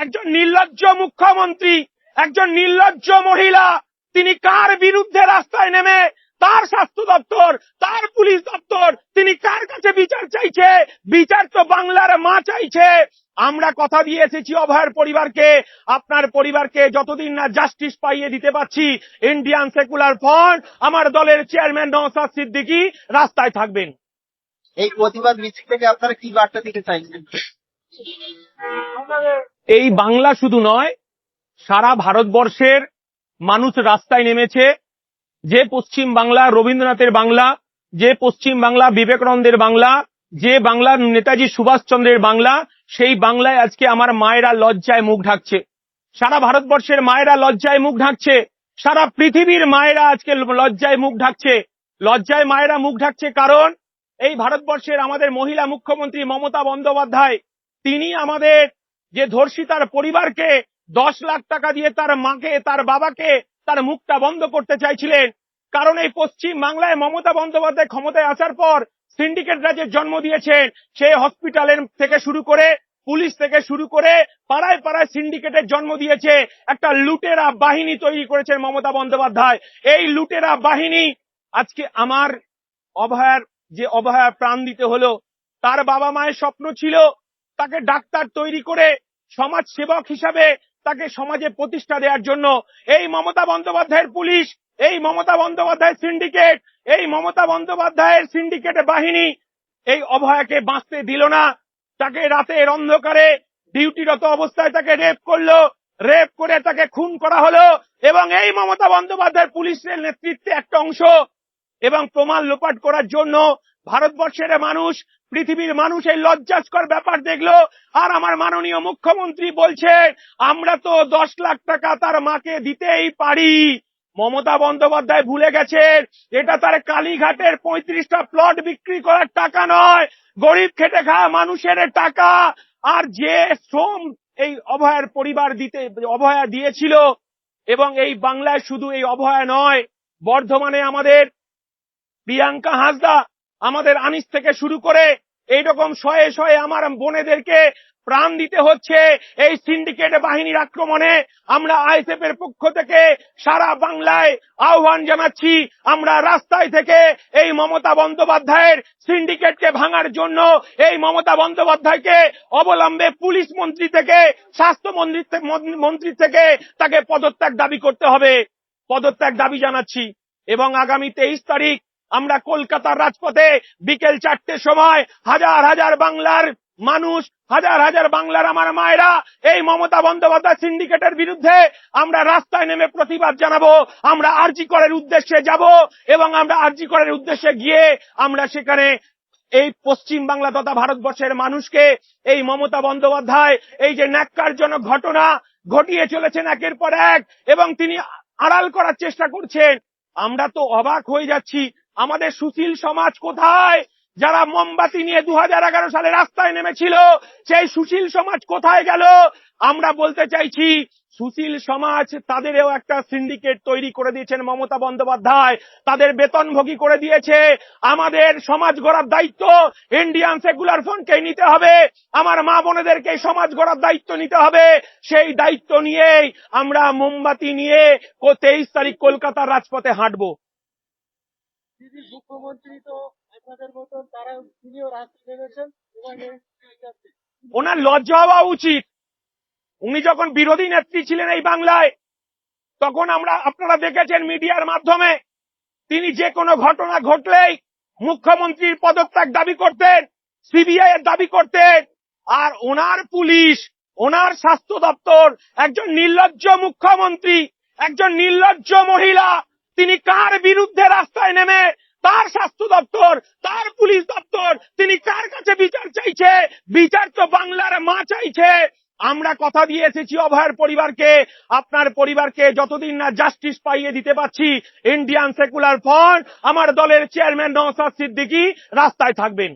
একজন নির্লজ্জ মুখ্যমন্ত্রী, একজন নির্লজ্জ মহিলা, তিনি কার বিরুদ্ধে রাস্তায় নেমে তার স্বাস্থ্য দপ্তর, তার পুলিশ দপ্তর, তিনি কার কাছে বিচার চাইছে? বিচার তো বাংলার মা চাইছে। আমরা কথা দিয়ে এসেছি অভয়ের পরিবারকে, আপনার পরিবারকে যতদিন না জাস্টিস পাইয়ে দিতে পারছি, ইন্ডিয়ান সেকুলার ফ্রন্ট, আমার দলের চেয়ারম্যান নওশাদ সিদ্দিকী রাস্তায় থাকবেন। এই প্রতিবাদ মিছিল থেকে আপনারা কি বার্তা দিতে চাইছেন? এই বাংলা শুধু নয়, সারা ভারতবর্ষের মানুষ রাস্তায় নেমেছে। যে পশ্চিম বাংলা রবীন্দ্রনাথের বাংলা, যে পশ্চিম বাংলা বিবেকানন্দের বাংলা, যে বাংলা নেতাজি সুভাষচন্দ্রের বাংলা, সেই বাংলায় আজকে আমার মায়েরা লজ্জায় মুখ ঢাকছে। সারা ভারতবর্ষের মায়েরা লজ্জায় মুখ ঢাকছে, সারা পৃথিবীর মায়েরা আজকে লজ্জায় মুখ ঢাকছে। লজ্জায় মায়েরা মুখ ঢাকছে কারণ এই ভারতবর্ষের আমাদের মহিলা মুখ্যমন্ত্রী মমতা বন্দ্যোপাধ্যায়, তিনি আমাদের যে ধর্ষিতার পরিবারকে 10 লাখ টাকা দিয়ে তার মাকে, তার বাবাকে, তার মুখটা বন্ধ করতে চাইছিলেন। কারণ এই পশ্চিম বাংলায় মমতা বন্দ্যোপাধ্যায় ক্ষমতায় আসার পর সিন্ডিকেট রাজের জন্ম দিয়েছেন। সেই হসপিটালের থেকে শুরু করে, পুলিশ থেকে শুরু করে পাড়ায় পাড়ায় সিন্ডিকেটের জন্ম দিয়েছে। একটা লুটেরা বাহিনী তৈরি করেছেন মমতা বন্দ্যোপাধ্যায়। এই লুটেরা বাহিনী আজকে আমার অভয়ার প্রাণ দিতে হলো। তার বাবা মায়ের স্বপ্ন ছিল তাকে ডাক্তার তৈরি করে সমাজ সেবক হিসাবে তাকে সমাজে প্রতিষ্ঠা দেওয়ার জন্য। এই মমতা বন্দ্যোপাধ্যায়ের পুলিশ, এই মমতা বন্দ্যোপাধ্যায়ের সিন্ডিকেট, এই মমতা বন্দ্যোপাধ্যায়ের সিন্ডিকেট বাহিনী এই অভয়াকে বাঁচতে দিল না। তাকে রাতের অন্ধকারে ডিউটিরত অবস্থায় তাকে রেপ করলো, রেপ করে তাকে খুন করা হলো। এবং এই মমতা বন্দ্যোপাধ্যায়ের পুলিশের নেতৃত্বে একটা অংশ এবং প্রমাণ লোপাট করার জন্য ভারতবর্ষের মানুষ, পৃথিবীর মানুষ এই লজ্জাস্কর ব্যাপার দেখলো। আর আমার মাননীয় মুখ্যমন্ত্রী বলছে আমরা তো 10 লাখ টাকা তার মাকে দিতেই পারি। মমতা বন্দ্যোপাধ্যায় ভুলে গেছেন এটা তার কালীঘাটের 35টা প্লট বিক্রি করার টাকা নয়, গরিব খেটে খাওয়া মানুষের টাকা। আর যে শ্রম এই অভয়ার পরিবার অভয়া দিয়েছিল, এবং এই বাংলায় শুধু এই অভয়া নয়, বর্ধমানে আমাদের প্রিয়াঙ্কা হাঁসদা, আমাদের আনিস থেকে শুরু করে এইরকম শয়ে শয়ে আমার বোনেদেরকে প্রাণ দিতে হচ্ছে এই সিন্ডিকেট বাহিনীর আক্রমণে। আমরা আইএসএফ এর পক্ষ থেকে সারা বাংলায় আহ্বান জানাচ্ছি, আমরা রাস্তায় থেকে এই মমতা বন্দ্যোপাধ্যায়ের সিন্ডিকেটকে ভাঙার জন্য, এই মমতা বন্দ্যোপাধ্যায়কে অবলম্বে পুলিশ মন্ত্রী থেকে, স্বাস্থ্য মন্ত্রী থেকে তাকে পদত্যাগ দাবি করতে হবে, পদত্যাগ দাবি জানাচ্ছি। এবং আগামী 23 তারিখ আমরা কলকাতার রাজপথে বিকেল 4টের সময় হাজার হাজার বাংলার মানুষ, হাজার হাজার বাংলার আমার মায়েরা এই মমতা বন্দ্যোপাধ্যায় সিন্ডিকেটের বিরুদ্ধে আমরা রাস্তায় নেমে প্রতিবাদ জানাবো। আমরা আরজি করের উদ্দেশ্যে যাব এবং আমরা আরজি করের উদ্দেশ্যে গিয়ে আমরা সেখানে এই পশ্চিম বাংলা তথা ভারতবর্ষের মানুষকে এই মমতা বন্দ্যোপাধ্যায় এই যে ন্যাক্কারজনক ঘটনা ঘটিয়ে চলেছেন একের পর এক এবং তিনি আড়াল করার চেষ্টা করছেন, আমরা তো অবাক হয়ে যাচ্ছি। আমাদের সুশীল সমাজ কোথায়? যারা মোমবাতি নিয়ে 2011 সালে রাস্তায় নেমেছিল, সেই সুশীল সমাজ কোথায় গেল? আমরা বলতে চাইছি সুশীল সমাজ তাদেরও একটা সিন্ডিকেট তৈরি করে দিয়েছেন মমতা বন্দ্যোপাধ্যায়, তাদের বেতনভোগী করে দিয়েছে। আমাদের সমাজ গড়ার দায়িত্ব ইন্ডিয়ান সেকুলার ফ্রন্টকে নিতে হবে, আমার মা বোনেদেরকে সমাজ গড়ার দায়িত্ব নিতে হবে। সেই দায়িত্ব নিয়েই আমরা মোমবাতি নিয়ে 23 তারিখ কলকাতার রাজপথে হাঁটবো। মুখ্যমন্ত্রী তো আপনাদের মতন তারা তিনিও রাস্তায় নেমেছেন এবং ওনার লজ্জা হওয়া উচিত। উনি যখন বিরোধী নেত্রী ছিলেন এই বাংলায়, তখন আপনারা দেখেছেন মিডিয়ার মাধ্যমে তিনি যে কোনো ঘটনা ঘটলেই মুখ্যমন্ত্রীর পদত্যাগ দাবি করতেন, সিবিআই এর দাবি করতেন। আর ওনার পুলিশ, ওনার স্বাস্থ্য দপ্তর, একজন নির্লজ্জ মুখ্যমন্ত্রী, একজন নির্লজ্জ মহিলা, তিনি কার বিরুদ্ধে রাস্তায় নেমে তার স্বাস্থ্য দপ্তর, তার পুলিশ দপ্তর, তিনি কার কাছে বিচার চাইছে? বিচার তো বাংলার মা চাইছে। আমরা কথা দিয়ে এসেছি অভয়ের পরিবারকে, আপনার পরিবারকে যতদিন না জাস্টিস পাইয়ে দিতে পারছি, ইন্ডিয়ান সেকুলার ফ্রন্ট, আমার দলের চেয়ারম্যান নওশাদ সিদ্দিকী রাস্তায় থাকবেন।